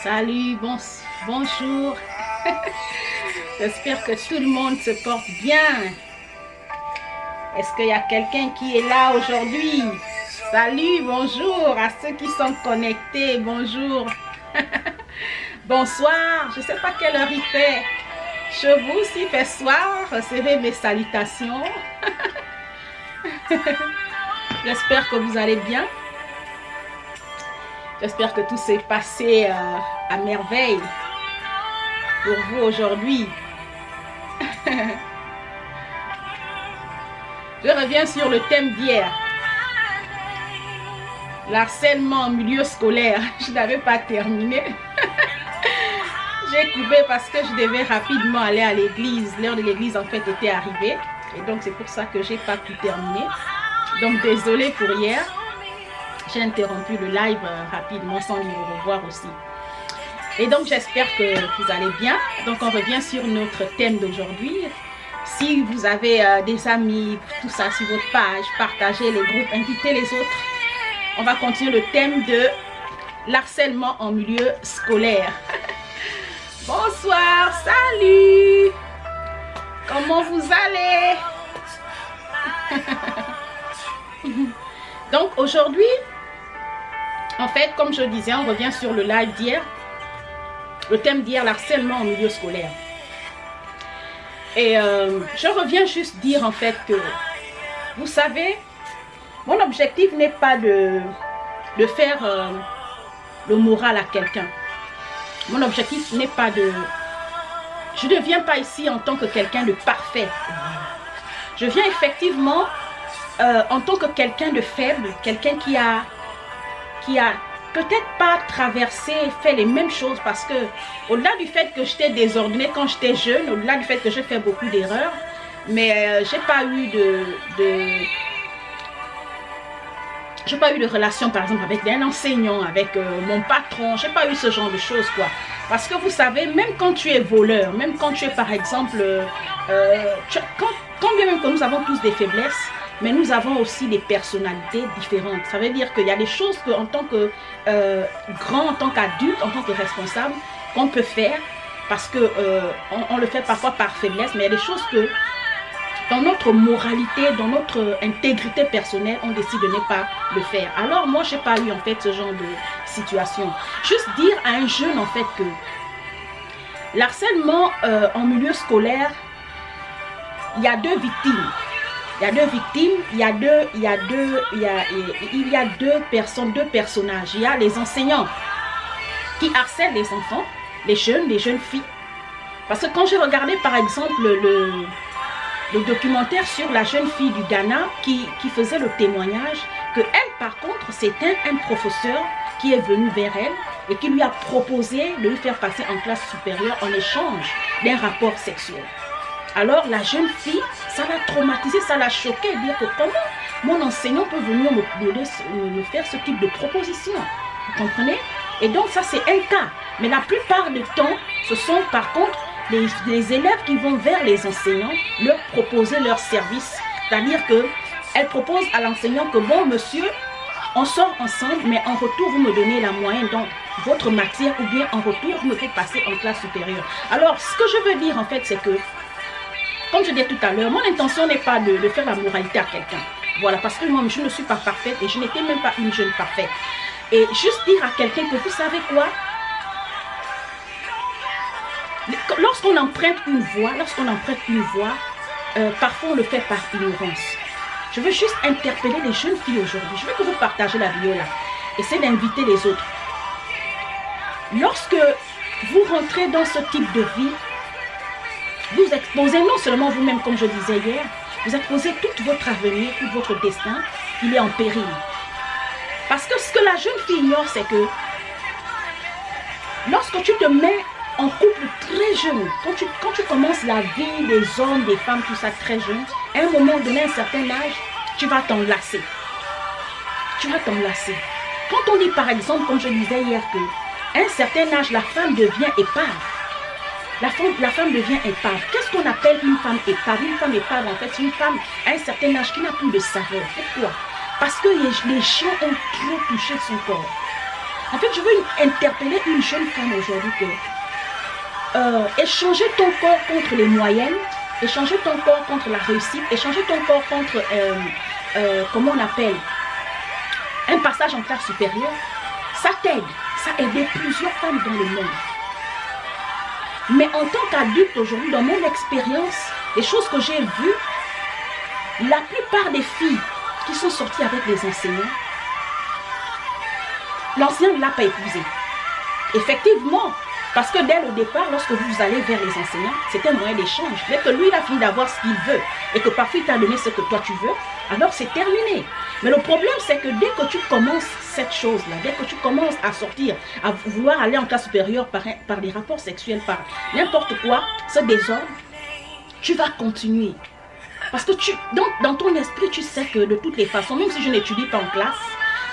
Salut, bonjour. J'espère que tout le monde se porte bien. Est-ce qu'il y a quelqu'un qui est là aujourd'hui? Salut, bonjour à ceux qui sont connectés. Bonjour. Bonsoir. Je ne sais pas quelle heure il fait. Chez vous, s'il fait soir, recevez mes salutations. J'espère que vous allez bien. J'espère que tout s'est passé à merveille pour vous aujourd'hui. Je reviens sur le thème d'hier. L'harcèlement en milieu scolaire. Je n'avais pas terminé. J'ai coupé parce que je devais rapidement aller à l'église. L'heure de l'église en fait était arrivée. Et donc c'est pour ça que j'ai pas pu terminer. Donc désolé pour hier. J'ai interrompu le live rapidement sans le revoir aussi. Et donc j'espère que vous allez bien. Donc on revient sur notre thème d'aujourd'hui. Si vous avez des amis, tout ça sur votre page, partagez les groupes, invitez les autres. On va continuer le thème de l'harcèlement en milieu scolaire. Bonsoir, salut. Comment vous allez? Donc aujourd'hui, en fait, comme je disais, on revient sur le live d'hier. Le thème d'hier, l'harcèlement en milieu scolaire. Et je reviens juste dire en fait que, vous savez, mon objectif n'est pas de faire le moral à quelqu'un. Mon objectif n'est pas de... Je ne viens pas ici en tant que quelqu'un de parfait. Je viens effectivement en tant que quelqu'un de faible, quelqu'un qui a peut-être pas traversé, fait les mêmes choses, parce que au-delà du fait que j'étais désordonnée quand j'étais jeune, au-delà du fait que j'ai fait beaucoup d'erreurs, mais j'ai pas eu de relation par exemple avec un enseignant, avec mon patron. J'ai pas eu ce genre de choses quoi. Parce que vous savez, même quand tu es voleur, même quand tu es par exemple quand bien même que nous avons tous des faiblesses, mais nous avons aussi des personnalités différentes. Ça veut dire qu'il y a des choses que, en tant que grand, en tant qu'adulte, en tant que responsable, qu'on peut faire parce que on le fait parfois par faiblesse, mais il y a des choses que dans notre moralité, dans notre intégrité personnelle, on décide de ne pas le faire. Alors moi, je n'ai pas eu en fait ce genre de situation. Juste dire à un jeune en fait que l'harcèlement en milieu scolaire, il y a deux victimes. Il y a deux victimes, il y a deux personnes, deux personnages. Il y a les enseignants qui harcèlent les enfants, les jeunes filles. Parce que quand j'ai regardé par exemple le documentaire sur la jeune fille du Ghana qui faisait le témoignage, que elle par contre c'était un professeur qui est venu vers elle et qui lui a proposé de lui faire passer en classe supérieure en échange d'un rapport sexuel. Alors la jeune fille, ça l'a traumatisée, ça l'a choquée, dire que comment mon enseignant peut venir me faire ce type de proposition. Vous comprenez? Et donc ça c'est un cas. Mais la plupart du temps, ce sont par contre les élèves qui vont vers les enseignants leur proposer leur service. C'est-à-dire qu'elle propose à l'enseignant que bon monsieur, on sort ensemble, mais en retour vous me donnez la moyenne dans votre matière ou bien en retour vous me faites passer en classe supérieure. Alors ce que je veux dire en fait c'est que, comme je disais tout à l'heure, mon intention n'est pas de faire la moralité à quelqu'un. Voilà, parce que moi, je ne suis pas parfaite et je n'étais même pas une jeune parfaite. Et juste dire à quelqu'un que vous savez quoi? Lorsqu'on emprunte une voie, parfois on le fait par ignorance. Je veux juste interpeller les jeunes filles aujourd'hui. Je veux que vous partagez la vidéo là. Essayez d'inviter les autres. Lorsque vous rentrez dans ce type de vie, vous exposez non seulement vous-même, comme je disais hier, vous exposez tout votre avenir, tout votre destin, il est en péril. Parce que ce que la jeune fille ignore, c'est que lorsque tu te mets en couple très jeune, quand tu commences la vie des hommes, des femmes, tout ça très jeune, à un moment donné, à un certain âge, tu vas t'enlacer. Tu vas t'enlacer. Quand on dit par exemple, comme je disais hier, qu'à un certain âge, la femme devient épave. La femme devient épave. Qu'est-ce qu'on appelle une femme épave? Une femme épave, en fait, c'est une femme à un certain âge qui n'a plus de saveur. Pourquoi? Parce que les gens ont trop touché son corps. En fait, je veux interpeller une jeune femme aujourd'hui que échanger ton corps contre les moyennes, échanger ton corps contre la réussite, échanger ton corps contre, comment on appelle, un passage en classe supérieure, ça t'aide, ça a aidé plusieurs femmes dans le monde. Mais en tant qu'adulte aujourd'hui, dans mon expérience, les choses que j'ai vues, la plupart des filles qui sont sorties avec les enseignants, l'enseignant ne l'a pas épousé. Effectivement, parce que dès le départ, lorsque vous allez vers les enseignants, c'est un moyen d'échange. Dès que lui, il a fini d'avoir ce qu'il veut et que parfois il t'a donné ce que toi tu veux, alors c'est terminé. Mais le problème, c'est que dès que tu commences cette chose-là, dès que tu commences à sortir, à vouloir aller en classe supérieure par des rapports sexuels, par n'importe quoi, ce désordre, tu vas continuer. Parce que dans ton esprit, tu sais que de toutes les façons, même si je n'étudie pas en classe,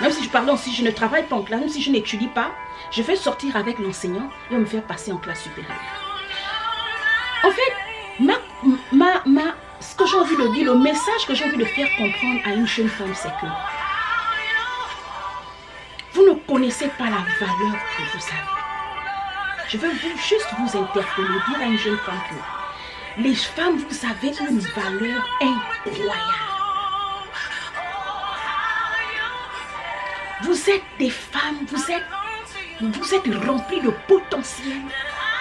même si si je ne travaille pas en classe, même si je n'étudie pas, je vais sortir avec l'enseignant et me faire passer en classe supérieure. En fait, ce que j'ai envie de dire, le message que j'ai envie de faire comprendre à une jeune femme, c'est que vous ne connaissez pas la valeur que vous avez. Je veux juste vous interpeller, dire à une jeune femme que les femmes, vous avez une valeur incroyable. Vous êtes des femmes, vous êtes remplies de potentiel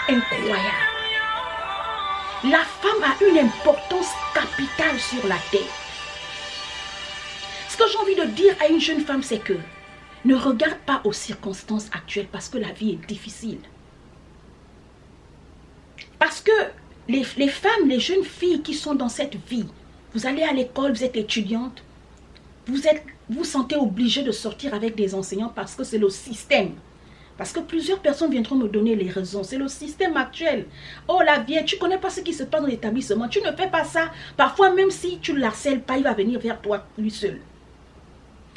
incroyable. La femme a une importance capitale sur la terre. Ce que j'ai envie de dire à une jeune femme, c'est que ne regarde pas aux circonstances actuelles parce que la vie est difficile. Parce que les femmes, les jeunes filles qui sont dans cette vie, vous allez à l'école, vous êtes étudiante, vous sentez obligé de sortir avec des enseignants parce que c'est le système. Parce que plusieurs personnes viendront me donner les raisons. C'est le système actuel. Oh la vieille, tu ne connais pas ce qui se passe dans l'établissement. Tu ne fais pas ça. Parfois même si tu ne l'harcèles pas, il va venir vers toi lui seul.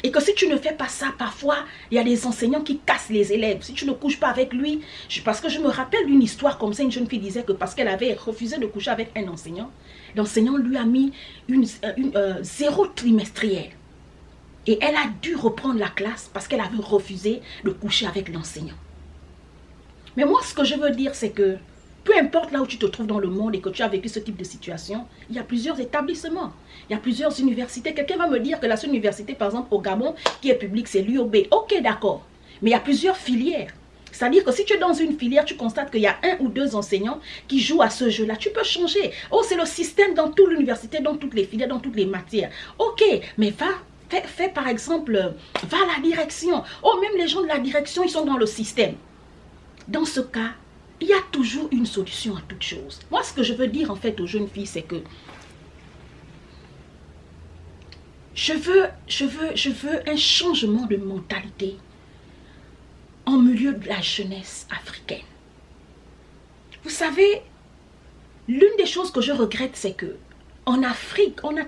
Et que si tu ne fais pas ça, parfois il y a des enseignants qui cassent les élèves. Si tu ne couches pas avec lui, parce que je me rappelle d'une histoire comme ça, une jeune fille disait que parce qu'elle avait refusé de coucher avec un enseignant, l'enseignant lui a mis zéro trimestriel. Et elle a dû reprendre la classe parce qu'elle avait refusé de coucher avec l'enseignant. Mais moi, ce que je veux dire, c'est que peu importe là où tu te trouves dans le monde et que tu as vécu ce type de situation, il y a plusieurs établissements, il y a plusieurs universités. Quelqu'un va me dire que la seule université, par exemple, au Gabon, qui est publique, c'est l'UOB. Ok, d'accord. Mais il y a plusieurs filières. C'est-à-dire que si tu es dans une filière, tu constates qu'il y a un ou deux enseignants qui jouent à ce jeu-là. Tu peux changer. Oh, c'est le système dans toute l'université, dans toutes les filières, dans toutes les matières. Ok, mais fais par exemple, va à la direction. Oh, même les gens de la direction, ils sont dans le système. Dans ce cas, il y a toujours une solution à toute chose. Moi, ce que je veux dire en fait aux jeunes filles, c'est que je veux un changement de mentalité en milieu de la jeunesse africaine. Vous savez, l'une des choses que je regrette, c'est que en Afrique, on a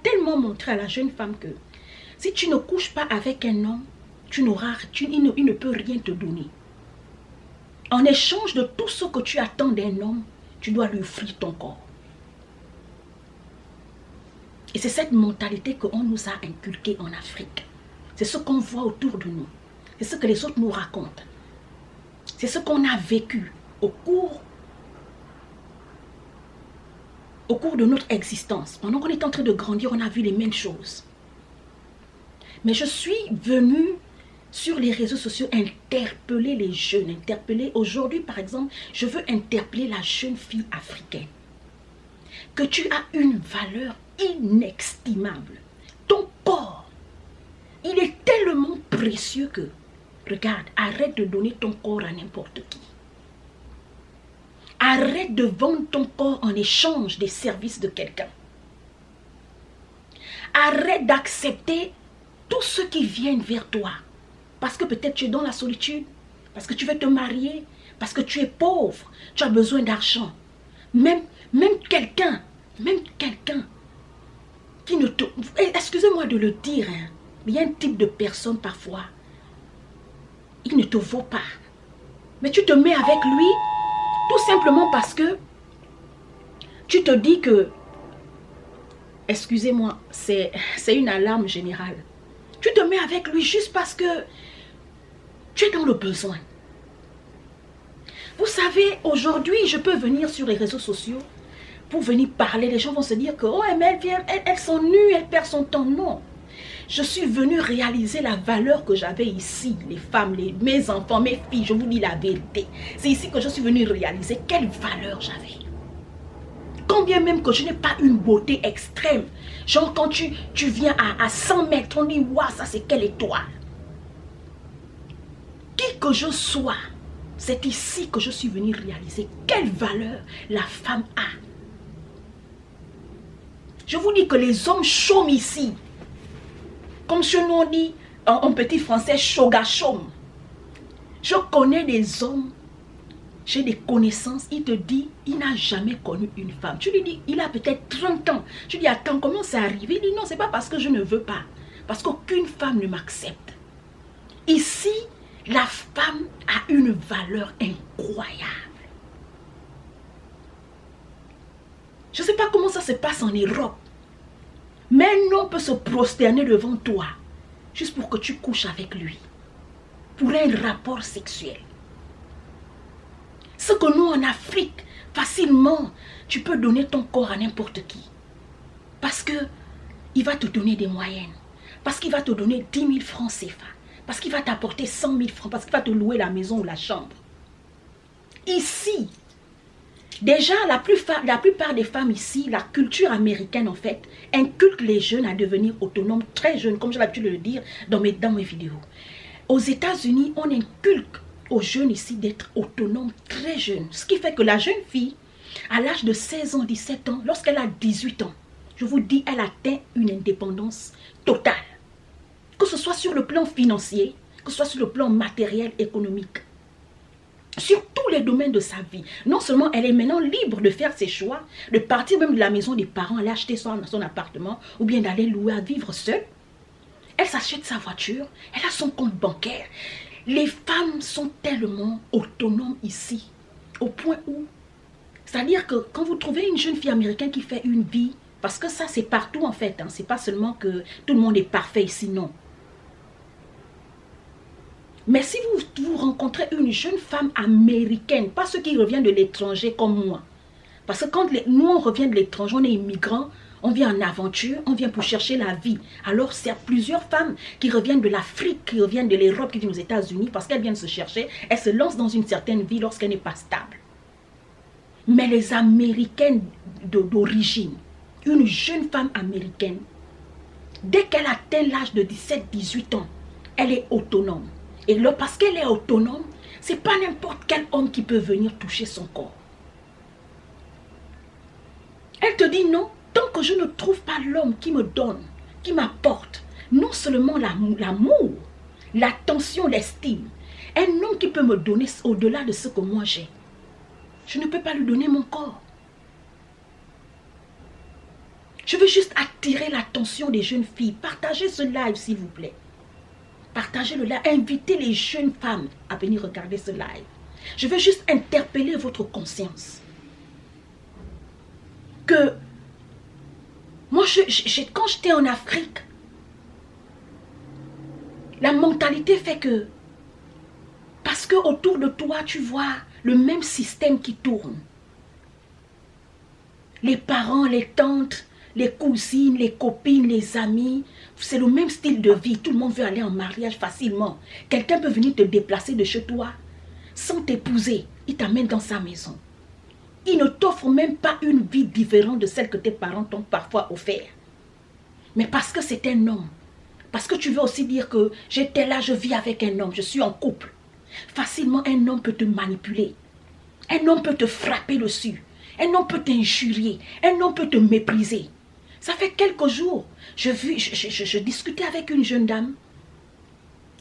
tellement montré à la jeune femme que si tu ne couches pas avec un homme, il ne peut rien te donner. En échange de tout ce que tu attends d'un homme, tu dois lui offrir ton corps. Et c'est cette mentalité qu'on nous a inculquée en Afrique. C'est ce qu'on voit autour de nous. C'est ce que les autres nous racontent. C'est ce qu'on a vécu au cours de notre existence. Pendant qu'on est en train de grandir, on a vu les mêmes choses. Mais je suis venue sur les réseaux sociaux interpeller les jeunes. Aujourd'hui, par exemple, je veux interpeller la jeune fille africaine. Que tu as une valeur inestimable. Ton corps, il est tellement précieux que, regarde, arrête de donner ton corps à n'importe qui. Arrête de vendre ton corps en échange des services de quelqu'un. Arrête d'accepter tous ceux qui viennent vers toi. Parce que peut-être tu es dans la solitude, parce que tu veux te marier, parce que tu es pauvre, tu as besoin d'argent. Même quelqu'un qui ne te... Excusez-moi de le dire, hein, mais il y a un type de personne parfois, il ne te vaut pas. Mais tu te mets avec lui tout simplement parce que tu te dis que, excusez-moi, c'est une alarme générale. Tu te mets avec lui juste parce que Tu es dans le besoin. Vous savez, aujourd'hui, je peux venir sur les réseaux sociaux pour venir parler. Les gens vont se dire que, oh, mais elle vient, elle s'ennuie, elle perd son temps. Non. Je suis venue réaliser la valeur que j'avais ici, les femmes, mes enfants, mes filles. Je vous dis la vérité. C'est ici que je suis venue réaliser quelle valeur j'avais. Combien même que je n'ai pas une beauté extrême. Genre quand tu viens à 100 mètres, on dit, waouh, ça c'est quelle étoile. Qui que je sois, c'est ici que je suis venue réaliser quelle valeur la femme a. Je vous dis que les hommes chôment ici. Comme chez nous on dit en petit français, choga chôme. Je connais des hommes, j'ai des connaissances, il te dit, il n'a jamais connu une femme. Tu lui dis, il a peut-être 30 ans. Tu lui dis, attends, comment c'est arrivé? Il dit, non, c'est pas parce que je ne veux pas. Parce qu'aucune femme ne m'accepte. Ici, la femme a une valeur incroyable. Je ne sais pas comment ça se passe en Europe. Mais un homme peut se prosterner devant toi juste pour que tu couches avec lui. Pour un rapport sexuel. Ce que nous en Afrique, facilement, tu peux donner ton corps à n'importe qui. Parce que il va te donner des moyennes. Parce qu'il va te donner 10 000 francs CFA. Parce qu'il va t'apporter 100 000 francs. Parce qu'il va te louer la maison ou la chambre. Ici, déjà, la plupart des femmes ici, la culture américaine en fait, inculque les jeunes à devenir autonomes très jeunes, comme j'ai l'habitude de le dire dans mes vidéos. Aux États-Unis, on inculque aux jeunes ici d'être autonomes très jeunes. Ce qui fait que la jeune fille, à l'âge de 16 ans, 17 ans, lorsqu'elle a 18 ans, je vous dis, elle atteint une indépendance totale. Que ce soit sur le plan financier, que ce soit sur le plan matériel, économique. Sur tous les domaines de sa vie. Non seulement elle est maintenant libre de faire ses choix, de partir même de la maison des parents, aller acheter son appartement, ou bien d'aller louer à vivre seule. Elle s'achète sa voiture, elle a son compte bancaire. Les femmes sont tellement autonomes ici, au point où, c'est-à-dire que quand vous trouvez une jeune fille américaine qui fait une vie, parce que ça c'est partout en fait, hein, c'est pas seulement que tout le monde est parfait ici, non. Mais si vous rencontrez une jeune femme américaine, pas ceux qui reviennent de l'étranger comme moi, parce que quand nous on revient de l'étranger, on est immigrants, on vient en aventure, on vient pour chercher la vie. Alors c'est plusieurs femmes qui reviennent de l'Afrique, qui reviennent de l'Europe, qui viennent aux États-Unis, parce qu'elles viennent se chercher, elles se lancent dans une certaine vie lorsqu'elle n'est pas stable. Mais les Américaines d'origine, une jeune femme américaine, dès qu'elle atteint l'âge de 17-18 ans, elle est autonome. Et là, parce qu'elle est autonome, ce n'est pas n'importe quel homme qui peut venir toucher son corps. Elle te dit non, tant que je ne trouve pas l'homme qui me donne, qui m'apporte, non seulement l'amour, l'attention, l'estime, un homme qui peut me donner au-delà de ce que moi j'ai, je ne peux pas lui donner mon corps. Je veux juste attirer l'attention des jeunes filles. Partagez ce live s'il vous plaît. Partagez le live, invitez les jeunes femmes à venir regarder ce live. Je veux juste interpeller votre conscience. Que moi, quand j'étais en Afrique, la mentalité fait que, parce que autour de toi, tu vois le même système qui tourne. Les parents, les tantes, les cousines, les copines, les amis, c'est le même style de vie. Tout le monde veut aller en mariage facilement. Quelqu'un peut venir te déplacer de chez toi sans t'épouser. Il t'amène dans sa maison. Il ne t'offre même pas une vie différente de celle que tes parents t'ont parfois offert. Mais parce que c'est un homme. Parce que tu veux aussi dire que j'étais là, je vis avec un homme, je suis en couple. Facilement, un homme peut te manipuler. Un homme peut te frapper dessus. Un homme peut t'injurier. Un homme peut te mépriser. Ça fait quelques jours, je discutais avec une jeune dame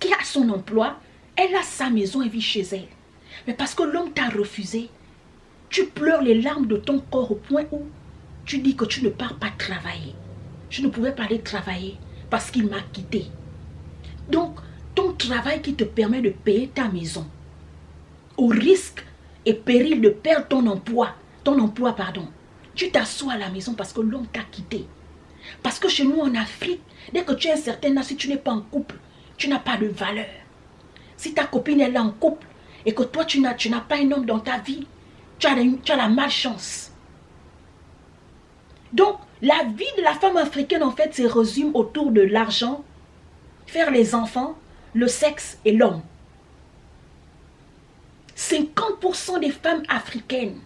qui a son emploi. Elle a sa maison et vit chez elle. Mais parce que l'homme t'a refusé, tu pleures les larmes de ton corps au point où tu dis que tu ne pars pas travailler. Je ne pouvais pas aller travailler parce qu'il m'a quitté. Donc, ton travail qui te permet de payer ta maison, au risque et péril de perdre ton emploi, tu t'assois à la maison parce que l'homme t'a quitté. Parce que chez nous en Afrique, dès que tu es un certain âge, si tu n'es pas en couple, tu n'as pas de valeur. Si ta copine est là en couple et que toi, tu n'as pas un homme dans ta vie, tu as la malchance. Donc, la vie de la femme africaine, en fait, se résume autour de l'argent, faire les enfants, le sexe et l'homme. 50% des femmes africaines